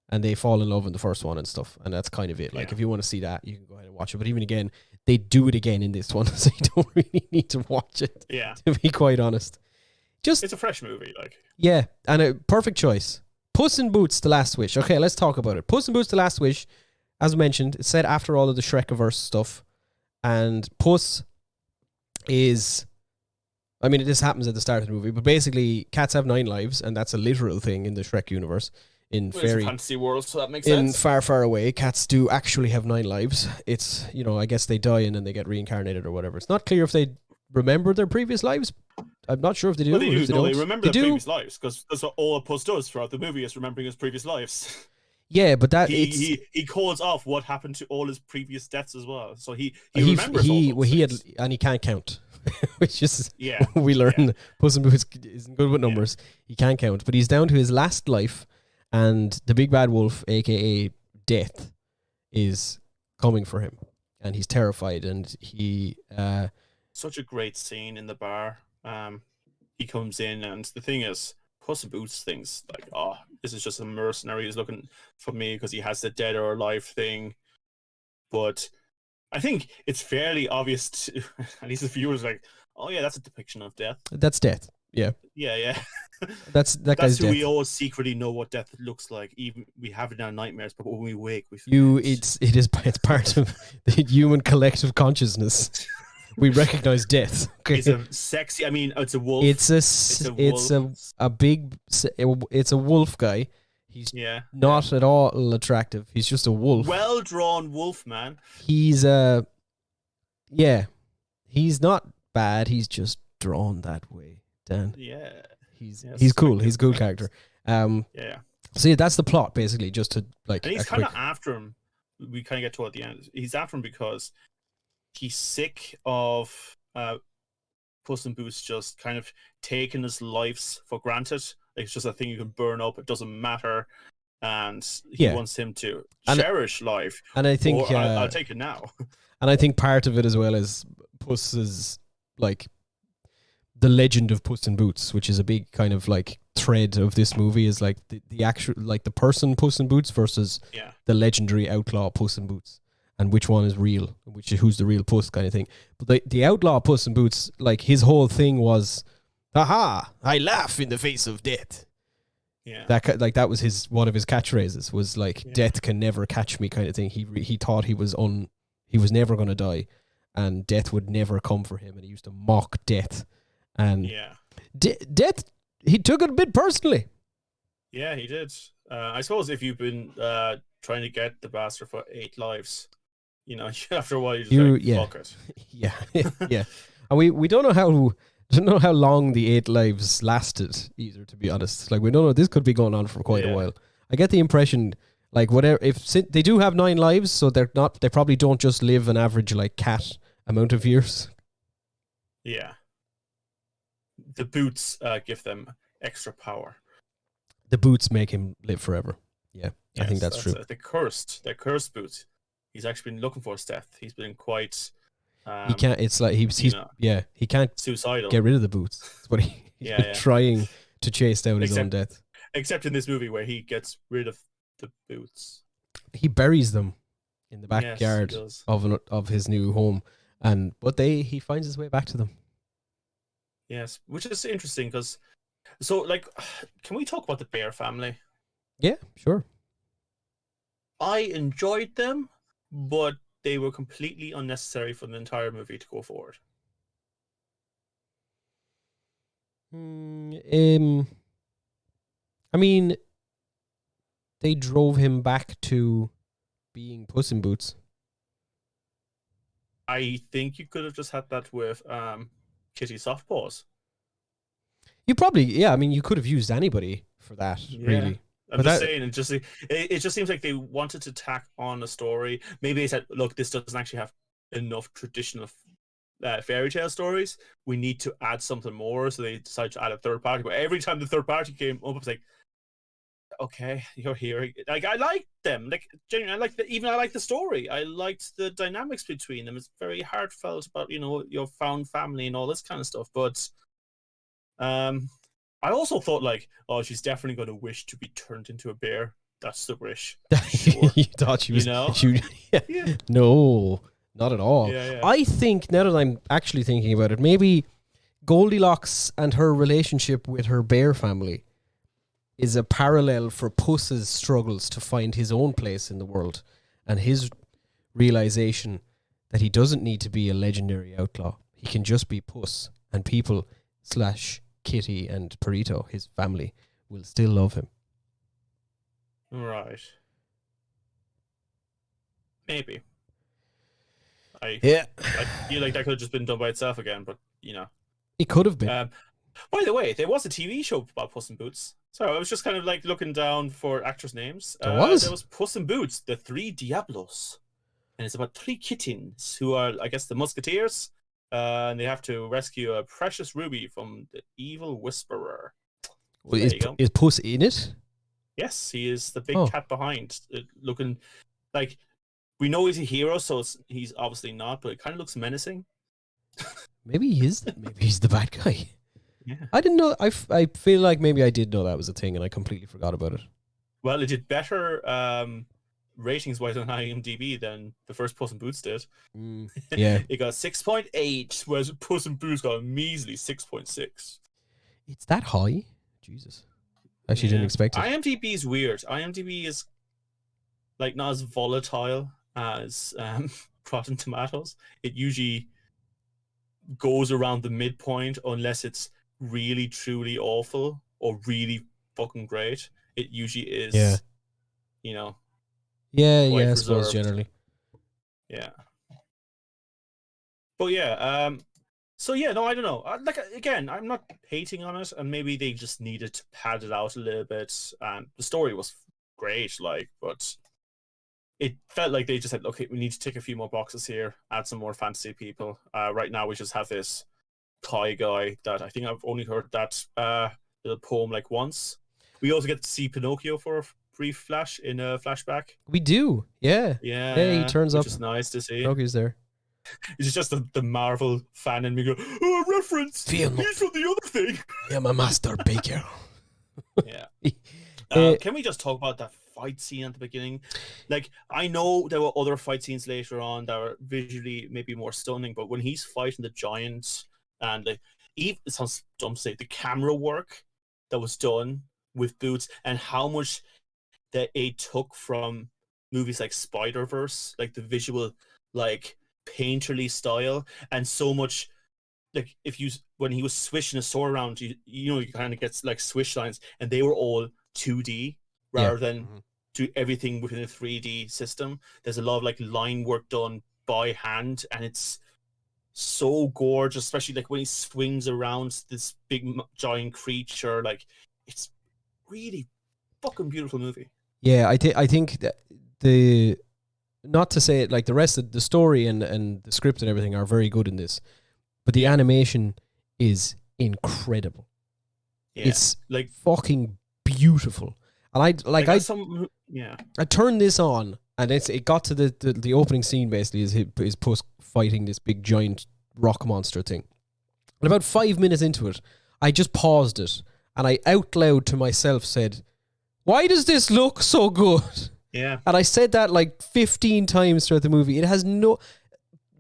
and they fall in love in the first one and stuff, and that's kind of it. Like, if you want to see that, you can go ahead and watch it. But even again, they do it again in this one, so you don't really need to watch it. Yeah, to be quite honest, it's a fresh movie, like. Yeah, and a perfect choice. Puss in Boots: The Last Wish. Okay, let's talk about it. Puss in Boots: The Last Wish, as mentioned, it's set after all of the Shrekiverse stuff, and Puss is, I mean, this happens at the start of the movie, but basically, cats have 9 lives, and that's a literal thing in the Shrek universe. In fantasy world, so that makes sense. In Far, Far Away, cats do actually have 9 lives. It's, I guess they die and then they get reincarnated or whatever. It's not clear if they remember their previous lives. I'm not sure if they do. Well, they do. They remember their previous lives, because that's what all Puss does throughout the movie, is remembering his previous lives. Yeah, but that he calls off what happened to all his previous deaths as well. So he remembers all those things. And he can't count, which is we learn. Yeah. Puss in Boots isn't good with numbers. He can't count, but he's down to his last life, and the big bad wolf, aka Death, is coming for him, and he's terrified. And he such a great scene in the bar. He comes in, and the thing is, Puss in Boots thinks like, oh, this is just a mercenary who's looking for me because he has the dead or alive thing. But I think it's fairly obvious to at least the viewers, like, oh yeah, that's a depiction of death. That's Death. Yeah. Yeah. That's guy's who Death. We all secretly know what death looks like. Even we have it in our nightmares, but when we wake, we feel it's part of the human collective consciousness. We recognize death. Okay. It's a sexy. I mean, it's a wolf. It's a wolf guy. He's not at all attractive. He's just a wolf. Well drawn wolf, man. He's he's not bad. He's just drawn that way, Dan. Yeah. He's cool. He's a cool character. Yeah. So yeah, that's the plot basically. Just to like. And he's kind of after him. We kind of get to at the end. He's after him because he's sick of Puss in Boots just kind of taking his lives for granted. It's just a thing you can burn up. It doesn't matter. And he wants him to cherish life. And I think... I'll take it now. And I think part of it as well is Puss's, like, the legend of Puss in Boots, which is a big kind of, like, thread of this movie, is, like, the actual, like, the person Puss in Boots versus the legendary outlaw Puss in Boots. And which one is real, who's the real Puss kind of thing. But the outlaw Puss in Boots, like, his whole thing was, aha, I laugh in the face of death. Yeah. That was one of his catchphrases, was like, death can never catch me kind of thing. He thought he was never going to die, and death would never come for him, and he used to mock death. And death, he took it a bit personally. Yeah, he did. I suppose if you've been trying to get the bastard for 8 lives, after a while you just fuck it. Yeah. And we don't know how long the 8 lives lasted either, to be honest. Like, we don't know. This could be going on for quite a while. I get the impression, Like whatever, they do have 9 lives, so they probably don't just live an average like cat amount of years. Yeah. The boots give them extra power. The boots make him live forever. Yeah, Yes, I think that's true. The cursed boots. He's actually been looking for his death. He's been quite. He can't. It's like he can't suicidal. get rid of the boots. That's what he's been trying to chase down his own death. Except in this movie where he gets rid of the boots. He buries them in the backyard of his new home, he finds his way back to them. Yes, which is interesting because, so like, can we talk about the bear family? Yeah, sure. I enjoyed them, but they were completely unnecessary for the entire movie to go forward. I mean, they drove him back to being Puss in Boots. I think you could have just had that with Kitty Softpaws. You probably, I mean, you could have used anybody for that, really. I'm just saying, it just seems like they wanted to tack on a story. Maybe they said, look, this doesn't actually have enough traditional fairy tale stories. We need to add something more. So they decided to add a third party. But every time the third party came up, I was like, okay, you're here. Like, I liked them. Like, genuinely, I liked the story. I liked the dynamics between them. It's very heartfelt about, your found family and all this kind of stuff. But I also thought, like, oh, she's definitely going to wish to be turned into a bear. That's the wish. Sure. You thought she was, Yeah. No, not at all. Yeah. I think, now that I'm actually thinking about it, maybe Goldilocks and her relationship with her bear family is a parallel for Puss's struggles to find his own place in the world and his realization that he doesn't need to be a legendary outlaw. He can just be Puss, and people / Kitty and Perito, his family, will still love him. Right. Maybe. I feel like that could have just been done by itself again, but, It could have been. By the way, there was a TV show about Puss in Boots. So I was just kind of like looking down for actors' names. There was? There was Puss in Boots, the Three Diablos. And it's about 3 kittens who are, I guess, the musketeers. And they have to rescue a precious ruby from the evil whisperer. Well, is Puss in it? Yes, he is the big cat behind. Looking like, we know he's a hero, so he's obviously not, but it kind of looks menacing. Maybe he is. Maybe he's the bad guy. Yeah. I didn't know. I feel like maybe I did know that was a thing, and I completely forgot about it. Well, it did better ratings-wise on IMDb than the first Puss in Boots did. Yeah. It got 6.8, whereas Puss in Boots got a measly 6.6. It's that high? Jesus. Actually didn't expect it. IMDb is weird. IMDb is like not as volatile as Rotten Tomatoes. It usually goes around the midpoint unless it's really truly awful or really fucking great. It usually is, I suppose generally. Yeah. But yeah, no, I don't know. Like, again, I'm not hating on it, and maybe they just needed to pad it out a little bit. And the story was great, but it felt like they just said, okay, we need to tick a few more boxes here, add some more fantasy people. Right now, we just have this Kai guy that I think I've only heard that little poem like once. We also get to see Pinocchio for a brief flash in a flashback. We do, yeah. Yeah, he turns up. Which is nice to see. Pinocchio's there. It's just the Marvel fan in me go, oh, reference! He's from the other thing! I'm a master baker. Yeah. Can we just talk about that fight scene at the beginning? Like, I know there were other fight scenes later on that were visually maybe more stunning, but when he's fighting the giants and it sounds dumb to say, the camera work that was done with Boots and how much that it took from movies like Spider-Verse, like the visual, like, painterly style, and so much like when he was swishing his sword around, you kind of gets like swish lines, and they were all 2D rather than do everything within a 3D system. There's a lot of like line work done by hand, and it's so gorgeous, especially like when he swings around this big giant creature. Like, it's really fucking beautiful movie. Yeah, I think that the not to say it like the rest of the story and the script and everything are very good in this, but the animation is incredible. Yeah. It's Like fucking beautiful. And I turned this on and it got to the opening scene basically is Puss fighting this big giant rock monster thing. And about 5 minutes into it, I just paused it and I out loud to myself said, "Why does this look so good?" Yeah. And I said that like 15 times throughout the movie. It has no...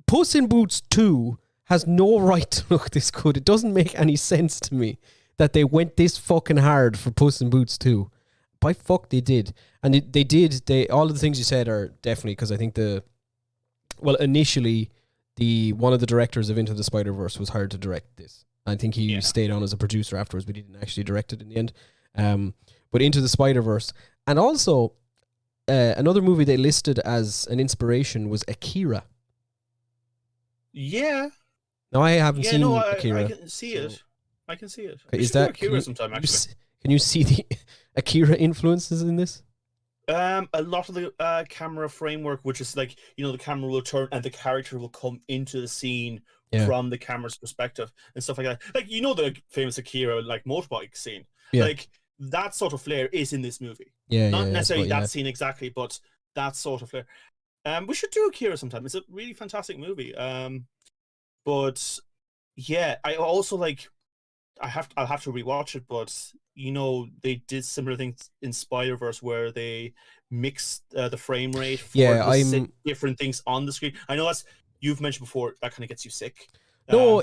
Puss in Boots 2 has no right to look this good. It doesn't make any sense to me that they went this fucking hard for Puss in Boots 2. By fuck, they did. And they did. All of the things you said are definitely, because I think initially, one of the directors of Into the Spider-Verse was hired to direct this. I think he stayed on as a producer afterwards, but he didn't actually direct it in the end. But Into the Spider-Verse. And also... another movie they listed as an inspiration was Akira. Yeah. Now I haven't seen Akira. I can see it. I can see it. Okay, we should do Akira sometime, actually. Can you see the Akira influences in this? A lot of the camera framework, which is like, the camera will turn and the character will come into the scene from the camera's perspective and stuff like that. Like, the famous Akira like motorbike scene. Yeah. Like that sort of flair is in this movie. Yeah, not necessarily that scene exactly, but that sort of flair. We should do Akira sometime. It's a really fantastic movie. But yeah, I also like. I'll have to rewatch it, but they did similar things in Spider-Verse where they mixed the frame rate for different things on the screen. I know you've mentioned before that kind of gets you sick. No,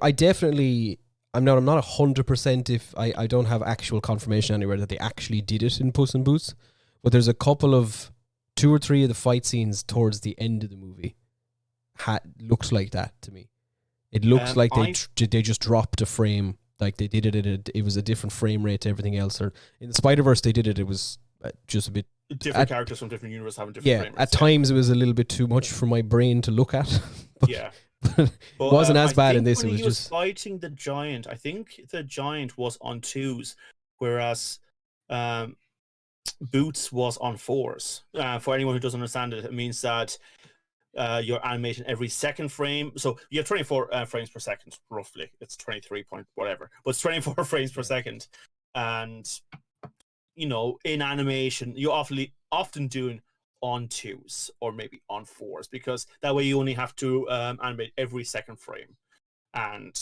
I definitely. I'm not 100% if I don't have actual confirmation anywhere that they actually did it in Puss in Boots, but there's a couple of 2 or 3 of the fight scenes towards the end of the movie looks like that to me. It looks like they just dropped a frame, like they did it. It was a different frame rate to everything else. Or in the Spider-Verse, they did it. It was just a bit different characters from different universes having different frame rates. At times it was a little bit too much for my brain to look at. Yeah. But it wasn't as bad in this. When it was he just was fighting the giant. I think the giant was on 2s, whereas Boots was on 4s. For anyone who doesn't understand it, it means that you're animating every second frame. So you have 24 frames per second, roughly. It's 23 point whatever, but it's 24 frames per second. And in animation, you're often doing on 2s or maybe on 4s, because that way you only have to animate every second frame, and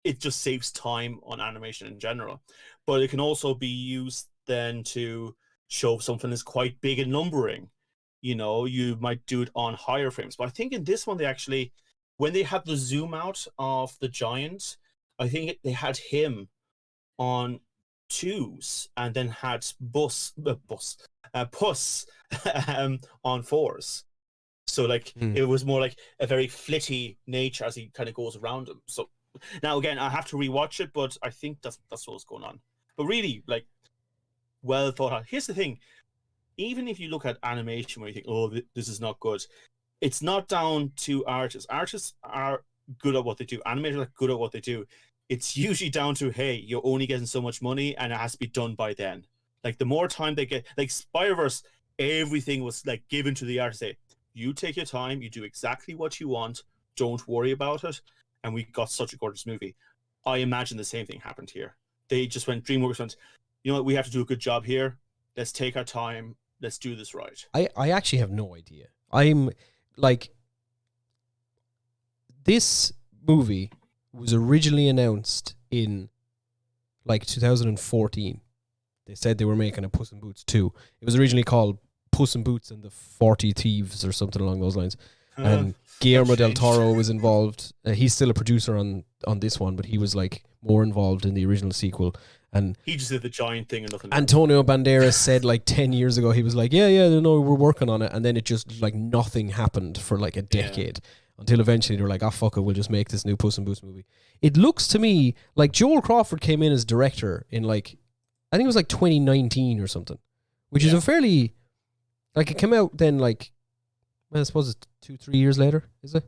it just saves time on animation in general. But it can also be used then to show something is quite big in numbering. You might do it on higher frames. But I think in this one, they actually, when they had the zoom out of the giant, I think they had him on 2s and then had Puss on 4s. So it was more like a very flitty nature as he kind of goes around him. So now again, I have to rewatch it, but I think that's what's going on. But really, well thought out. Here's the thing. Even if you look at animation where you think, oh, this is not good, it's not down to artists. Artists are good at what they do. Animators are good at what they do. It's usually down to, hey, you're only getting so much money and it has to be done by then. Like the more time they get, like Spider-Verse, everything was given to the artist. Say, you take your time, you do exactly what you want, don't worry about it. And we got such a gorgeous movie. I imagine the same thing happened here. They just DreamWorks went, you know what, we have to do a good job here. Let's take our time. Let's do this right. I actually have no idea. I'm this movie was originally announced in 2014. They said they were making a Puss in Boots 2. It was originally called Puss in Boots and the 40 Thieves or something along those lines. And Guillermo del Toro was involved. He's still a producer on this one, but he was more involved in the original sequel. And he just did the giant thing and nothing. Antonio Banderas said 10 years ago, he was no, we're working on it. And then it just nothing happened for a decade until eventually they were oh, fuck it, we'll just make this new Puss in Boots movie. It looks to me like Joel Crawford came in as director in I think it was 2019 or something, which is a fairly, it came out then I suppose it's 2-3 years later, is it?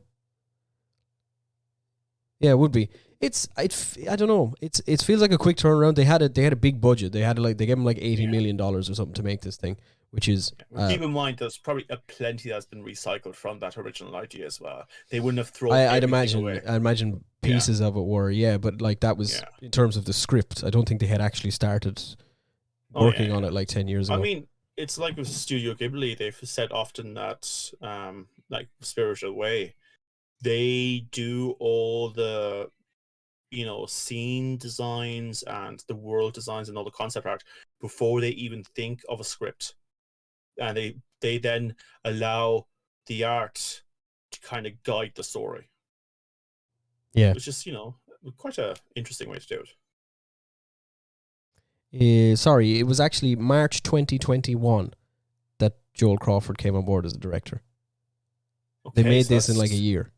Yeah, it would be. I don't know. It feels like a quick turnaround. They had a big budget. They gave them like $80 million or something to make this thing, which is Well, keep in mind, there's probably a plenty that's been recycled from that original idea as well. They wouldn't have thrown I'd everything away. imagine pieces of it were, but like that was in terms of the script. I don't think they had actually started working on it like 10 years ago. I mean, it's like with Studio Ghibli. They've said often that, like Spirited Away, they do all the scene designs and the world designs and all the concept art before they even think of a script, and they then allow the art to kind of guide the story. Yeah, which is quite a interesting way to do it. Sorry, it was actually March 2021 that Joel Crawford came on board as a director. Okay, they made this in like a year.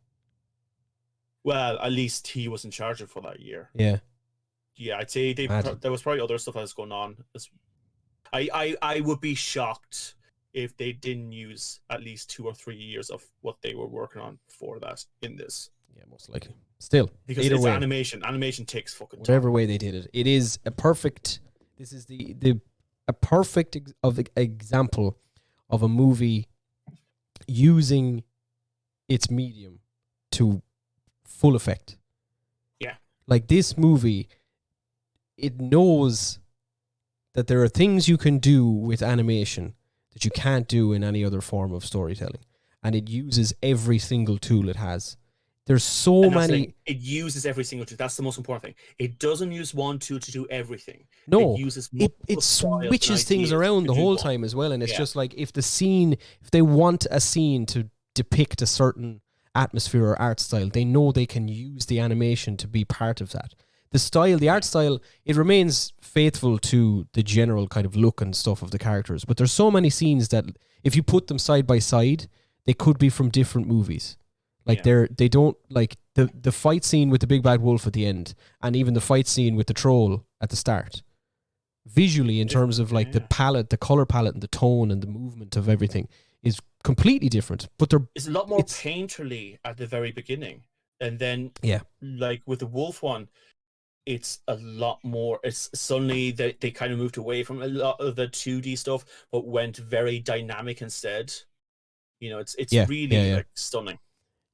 Well, at least he was in charge of for that year. Yeah. Yeah, I'd say there was probably other stuff that was going on. I would be shocked if they didn't use at least 2 or 3 years of what they were working on for that in this. Yeah, most likely. Still, because it's animation. Animation takes fucking time. Whatever way they did it, it is a perfect. This is a perfect example of a movie using its medium to full effect. Yeah. Like this movie, it knows that there are things you can do with animation that you can't do in any other form of storytelling. And it uses every single tool it has. There's so many. It uses every single tool. That's the most important thing. It doesn't use one tool to do everything. No, it uses it switches things around the whole time as well. And it's just like if they want a scene to depict a certain atmosphere or art style, they know they can use the animation to be part of that. The art style, it remains faithful to the general kind of look and stuff of the characters. But there's so many scenes that if you put them side by side, they could be from different movies. Like they don't like the fight scene with the big bad wolf at the end, and even the fight scene with the troll at the start. Visually, in terms of like the color palette and the tone and the movement of everything is completely different. But it's a lot more painterly at the very beginning, and then like with the wolf one, it's a lot more. It's suddenly they kind of moved away from a lot of the 2D stuff, but went very dynamic instead. It's really like stunning.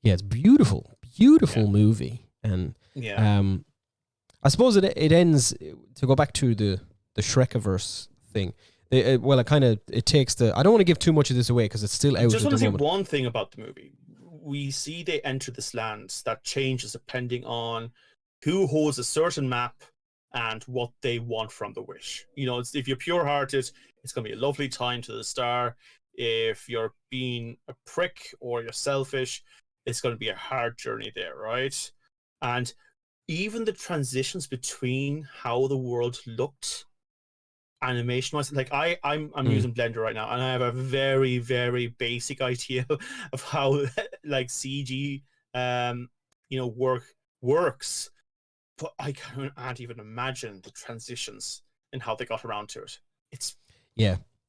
Yeah, it's beautiful movie, and I suppose it ends. To go back to the Shrekiverse thing, it takes the. I don't want to give too much of this away because it's still out. Just want to say one thing about the movie. We see they enter this land that changes depending on who holds a certain map and what they want from the wish. If you're pure-hearted, it's going to be a lovely time to the star. If you're being a prick or you're selfish, it's going to be a hard journey there, right? And even the transitions between how the world looked animation-wise, like I'm using Blender right now, and I have a very, very basic idea of how like CG works, but I can't even imagine the transitions and how they got around to it. It's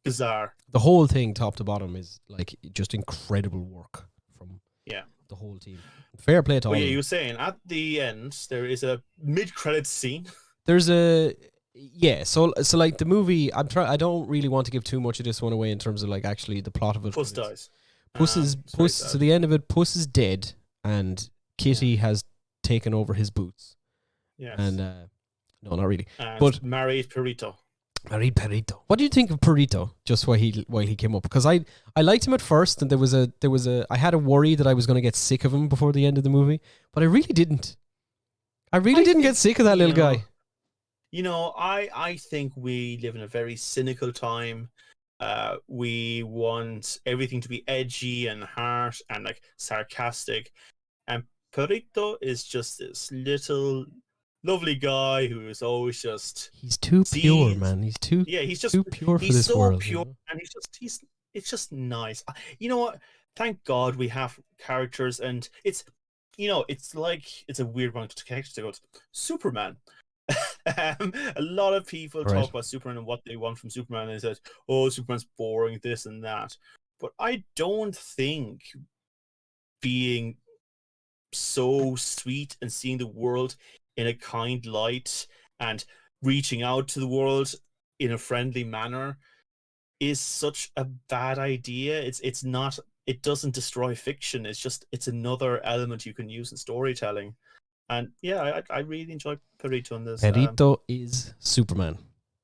bizarre. The whole thing, top to bottom, is like just incredible work from the whole team. Fair play to all. Yeah, you were saying at the end there is a mid-credit scene. There's a so like the movie. I don't really want to give too much of this one away in terms of like actually the plot of it. Puss dies. Puss. So the end of it, Puss is dead, and Kitty has taken over his boots. Yes. And no, not really. But married Perito. What do you think of Perito? Just while he came up, because I liked him at first, and there was a I had a worry that I was going to get sick of him before the end of the movie, but I really didn't. I didn't get sick of that little guy. I think we live in a very cynical time. We want everything to be edgy and harsh and like sarcastic, and Perito is just this little lovely guy who is always just—he's too pure, man. He's too pure for this world. He's so pure, and it's just nice. You know what? Thank God we have characters, and it's a weird one to connect to. Superman. A lot of people talk about Superman and what they want from Superman, and they said, "Oh, Superman's boring, this and that." But I don't think being so sweet and seeing the world in a kind light and reaching out to the world in a friendly manner is such a bad idea. It's not. It doesn't destroy fiction. It's another element you can use in storytelling. And yeah, I really enjoy Perito in this. Perito is Superman.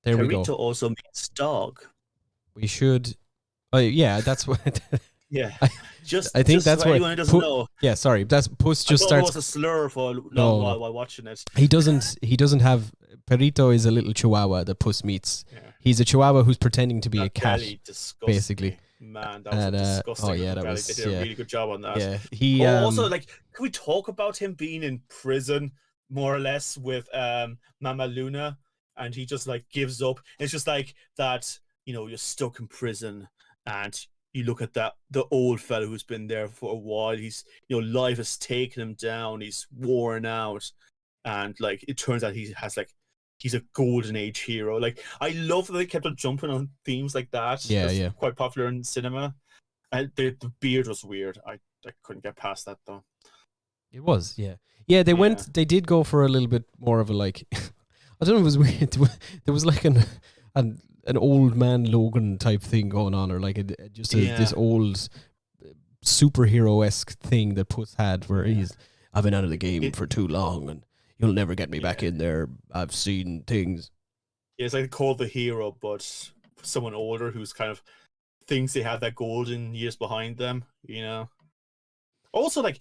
There we Perito go. also means dog. We should. Oh yeah, that's what. Yeah, I think just that's for what anyone who doesn't know. Yeah, sorry. That's Puss just I thought starts. it was a slur for a long No. while watching it. He doesn't have. Perito is a little chihuahua that Puss meets. Yeah. He's a chihuahua who's pretending to be That a cat. belly disgusted Basically. me. Man, that was a disgusting. oh yeah, that belly. was They did a really good job on that. Yeah, he also, like, can we talk about him being in prison more or less with Mama Luna, and he just like gives up. It's just like that, you're stuck in prison, and you look at the old fellow who's been there for a while. He's, life has taken him down. He's worn out, and like it turns out he's a golden age hero. Like, I love that they kept on jumping on themes like that. Yeah, That's yeah. quite popular in cinema. And the beard was weird. I couldn't get past that though. It was, yeah. Yeah, they did go for a little bit more of a like, I don't know if it was weird. There was like an old man Logan type thing going on, or like this old superhero-esque thing that Puss had where I've been out of the game for too long and you'll never get me back in there. I've seen things. Yeah, it's like called the hero, but someone older who's kind of thinks they have that golden years behind them, Also, like,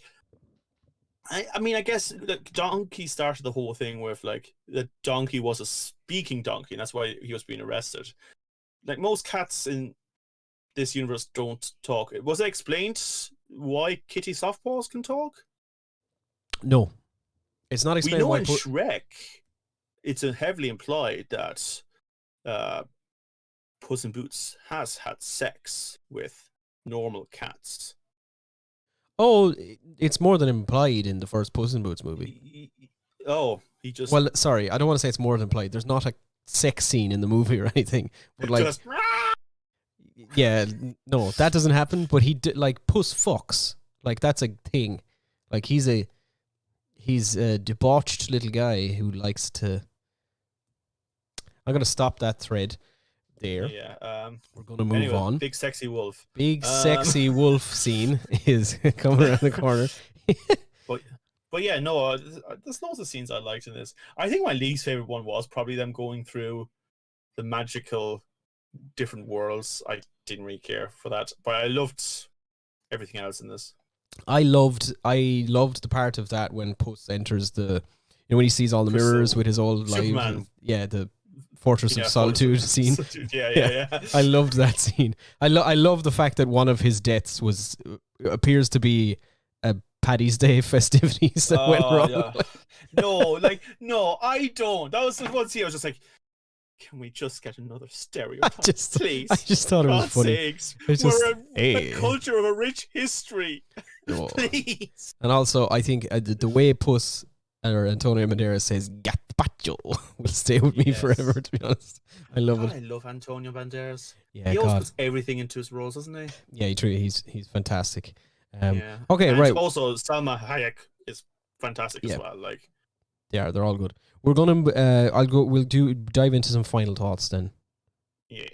I mean, I guess the donkey started the whole thing with, like, the donkey was a speaking donkey, and that's why he was being arrested. Like, most cats in this universe don't talk. Was it explained why Kitty Softpaws can talk? No. It's not explained we know why in Shrek, it's heavily implied that Puss in Boots has had sex with normal cats. Oh, it's more than implied in the first Puss in Boots movie. He just... Well, sorry, I don't want to say it's more than implied. There's not a sex scene in the movie or anything. But like... Just... Yeah, no, that doesn't happen. But like, Puss fucks. Like, that's a thing. Like, he's a debauched little guy who likes to... I'm going to stop that thread there. Yeah. We're going to move on. Big sexy wolf. Big sexy wolf scene is coming around the corner. But yeah, no, there's lots of scenes I liked in this. I think my least favorite one was probably them going through the magical different worlds. I didn't really care for that, but I loved everything else in this. I loved the part of that when Puss enters when he sees all the mirrors with his old lives. The Fortress of Solitude scene. Yeah. I loved that scene. I love the fact that one of his deaths appears to be a Paddy's Day festivities that went wrong. Yeah. No, I don't. That was the one scene I was just like, can we just get another stereotype, please? I just thought it was funny. Sakes, we're a culture of a rich history. Please. And also, I think the way Puss or Antonio Banderas says "gazpacho" will stay with me forever. To be honest, I love it. I love Antonio Banderas. Yeah, he always puts everything into his roles, doesn't he? Yeah, he's fantastic. Yeah. Okay, and right. Also, Salma Hayek is fantastic as well. Like, yeah, they're all good. We're gonna. We'll dive into some final thoughts then. Yeah.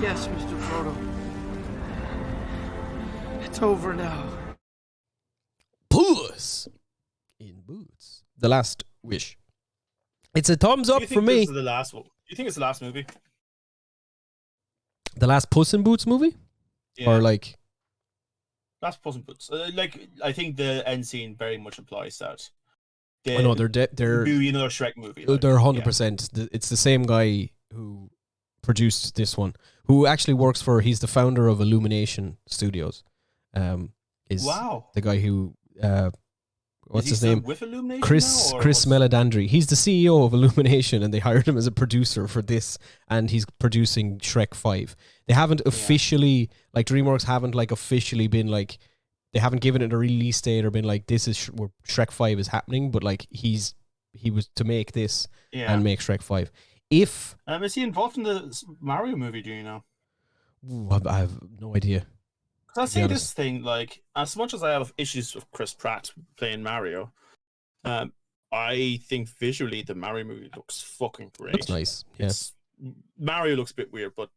Yes, Mr. Frodo. It's over now. Puss in Boots. The Last Wish. It's a thumbs up for me. This is the last one? Do you think it's the last movie? The last Puss in Boots movie? Yeah. Or like... Last Puss in Boots. I think the end scene very much implies that. I know, they're maybe another Shrek movie. They're 100%. Yeah. It's the same guy who produced this one, who actually works he's the founder of Illumination Studios. Wow. The guy who... what's his name? With Illumination Chris Meledandri. He's the CEO of Illumination, and they hired him as a producer for this, and he's producing Shrek 5. They haven't officially, like DreamWorks haven't like officially been like, they haven't given it a release date or been like, this is where Shrek 5 is happening, but like he was to make this and make Shrek 5. Is he involved in the Mario movie, do you know? Ooh, I have no idea. I'll To be say honest, this thing, like, as much as I have issues with Chris Pratt playing Mario, um, I think visually the Mario movie looks fucking looks great. nice. Yeah, It's Mario looks a bit weird, but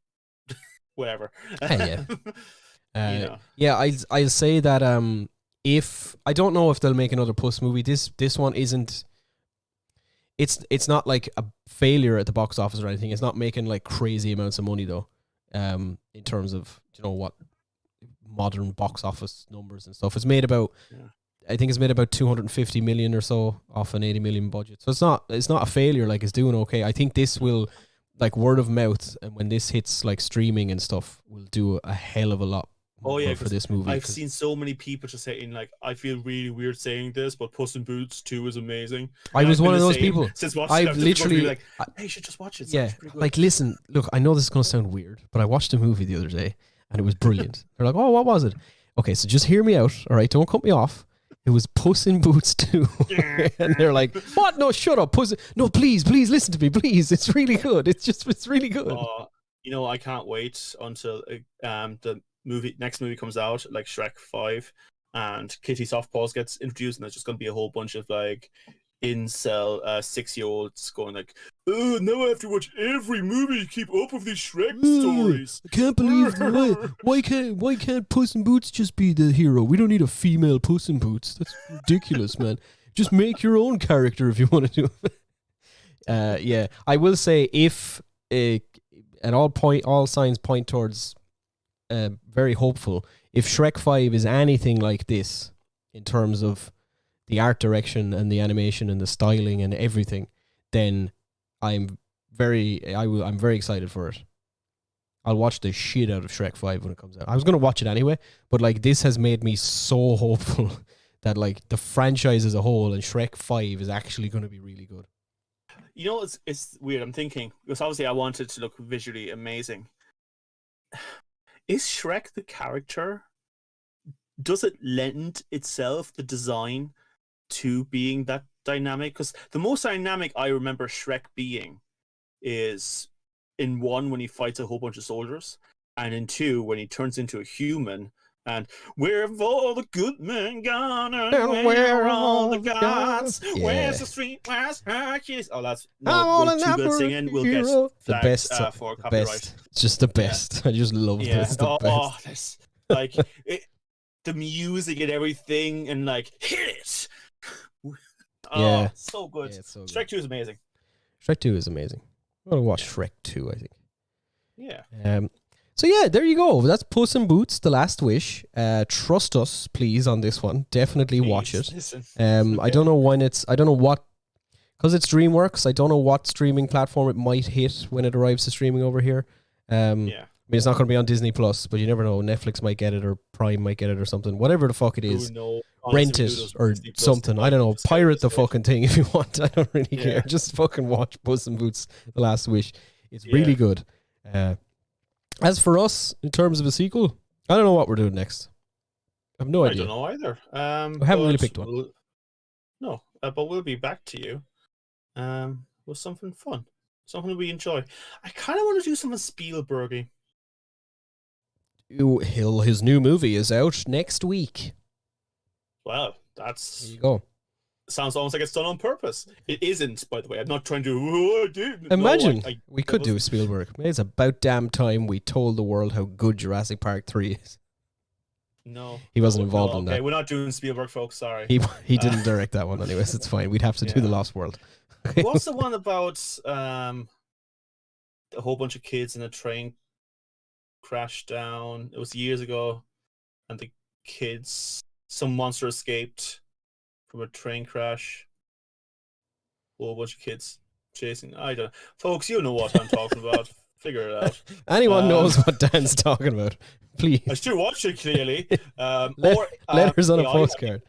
whatever. yeah. You know. Yeah, I'll say that if I don't know if they'll make another Puss movie. This one isn't. It's not like a failure at the box office or anything. It's not making like crazy amounts of money though. In terms of what modern box office numbers and stuff, it's made about. Yeah. I think it's made about 250 million or so off an 80 million budget. So it's not a failure. Like, it's doing okay. I think this will, like, word of mouth, and when this hits like streaming and stuff, will do a hell of a lot more for this movie. I've seen so many people just saying, like, I feel really weird saying this, but Puss in Boots 2 is amazing. I was one of those people. Since watching I've it, I've literally like, hey, you should just watch it. It's yeah, actually pretty good. like, listen, look, I know this is gonna sound weird, but I watched a movie the other day and it was brilliant. They're like, oh, what was it? Okay, so just hear me out, all right? Don't cut me off. It was Puss in Boots 2. And they're like, what? No, shut up. No, please listen to me, please. It's really good. It's really good. I can't wait until the next movie comes out, like Shrek 5, and Kitty Softpaws gets introduced, and there's just going to be a whole bunch of like incel 6-year-olds going like, oh, now I have to watch every movie to keep up with these Shrek stories. I can't believe why can't Puss in Boots just be the hero? We don't need a female Puss in Boots. That's ridiculous, man. Just make your own character if you want to do it. Yeah, I will say, if all signs point towards very hopeful. If Shrek 5 is anything like this in terms of the art direction and the animation and the styling and everything, then I'm very excited for it. I'll watch the shit out of Shrek 5 when it comes out. I was going to watch it anyway, but like, this has made me so hopeful that like the franchise as a whole and Shrek 5 is actually going to be really good. You know, it's weird. I'm thinking, because obviously I want it to look visually amazing. Is Shrek the character? Does it lend itself, the design, to being that dynamic? Because the most dynamic I remember Shrek being is in 1 when he fights a whole bunch of soldiers, and in 2 when he turns into a human. And where have all the good men gone? And where are all the gods? Yeah. Where's the street? Where's Hercules? Oh, that's we're too good singing. We'll get flagged, the best for the copyright. best. It's just the best. I just love Yeah. this. The best. That's like the music and everything, and like, hit it. Yeah. So good. Yeah, it's so good. Shrek 2 is amazing. Shrek 2 is amazing. I'm gonna watch Shrek 2, I think. Yeah. So yeah, there you go. That's Puss in Boots: The Last Wish. Trust us, please, on this one. Definitely watch it. Listen. Okay. I don't know when I don't know what, because it's DreamWorks. I don't know what streaming platform it might hit when it arrives to streaming over here. Yeah. I mean, it's not going to be on Disney Plus, but you never know. Netflix might get it, or Prime might get it, or something. Whatever the fuck it is, rent it or something. I don't know. Pirate the fucking thing if you want. I don't really care. Just fucking watch Puss in Boots: The Last Wish. It's really good. As for us, in terms of a sequel, I don't know what we're doing next. I have no idea. I don't know either. We haven't really picked one. No, but we'll be back to you with something fun, something we enjoy. I kind of want to do something Spielbergy. His new movie is out next week. Well, that's... There you go. Sounds almost like it's done on purpose. It isn't, by the way. I'm not trying to... Imagine we could do Spielberg. It's about damn time we told the world how good Jurassic Park 3 is. No. He wasn't involved in that. Okay, we're not doing Spielberg, folks. Sorry. He didn't direct that one anyways. It's fine. We'd have to do The Lost World. What's the one about a whole bunch of kids in a train crashed down? It was years ago. And the kids... Some monster escaped from a train crash. A whole bunch of kids chasing. I don't know. Folks, you know what I'm talking about. Figure it out. Anyone knows what Dan's talking about, please. I still watch it, clearly. Letters on a postcard.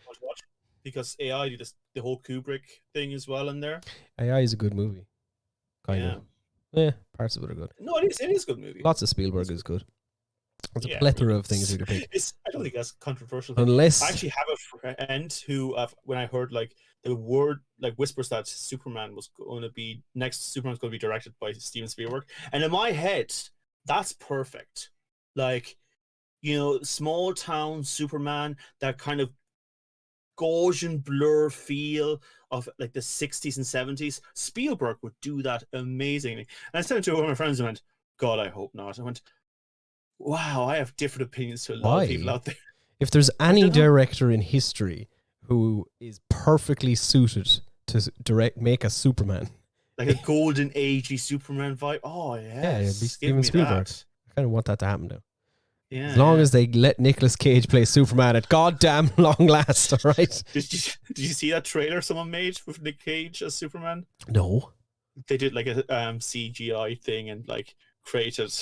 Because AI did the whole Kubrick thing as well in there. AI is a good movie. Kind of. Yeah, parts of it are good. No, it is a good movie. Lots of Spielberg is good. There's a plethora of things we could pick. I don't think that's controversial. Unless I actually have a friend who, when I heard like the word, like whispers that Superman was going to be Superman's going to be directed by Steven Spielberg, and in my head, that's perfect. Like, small town Superman, that kind of Gaussian blur feel of like the 60s and 70s. Spielberg would do that amazingly. And I sent it to one of my friends and went, God, I hope not. I went, wow, I have different opinions to a lot of people Why? out there. If there's any don't know. director in history who is perfectly suited to make a Superman, Like a golden agey Superman vibe. Oh, yes. it'd be Give Steven me Spielberg. that. I kind of want that to happen now. Yeah, As long as they let Nicolas Cage play Superman at goddamn long last, all right? Did you see that trailer someone made with Nick Cage as Superman? No. They did like a CGI thing and like created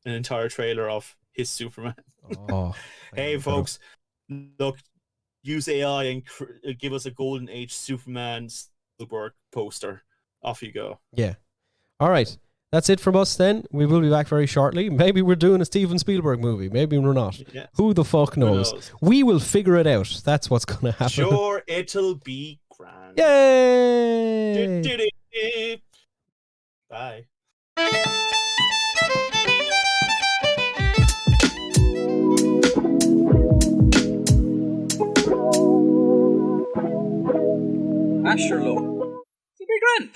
an entire trailer of his Superman. Oh. Hey, folks, look, use AI and give us a golden age Superman Spielberg poster. Off you go. Yeah. All right. That's it from us then. We will be back very shortly. Maybe we're doing a Steven Spielberg movie. Maybe we're not. Yes. Who the fuck knows? We will figure it out. That's what's going to happen. Sure, it'll be grand. Yay! Bye. Asher, look. It'll be grand.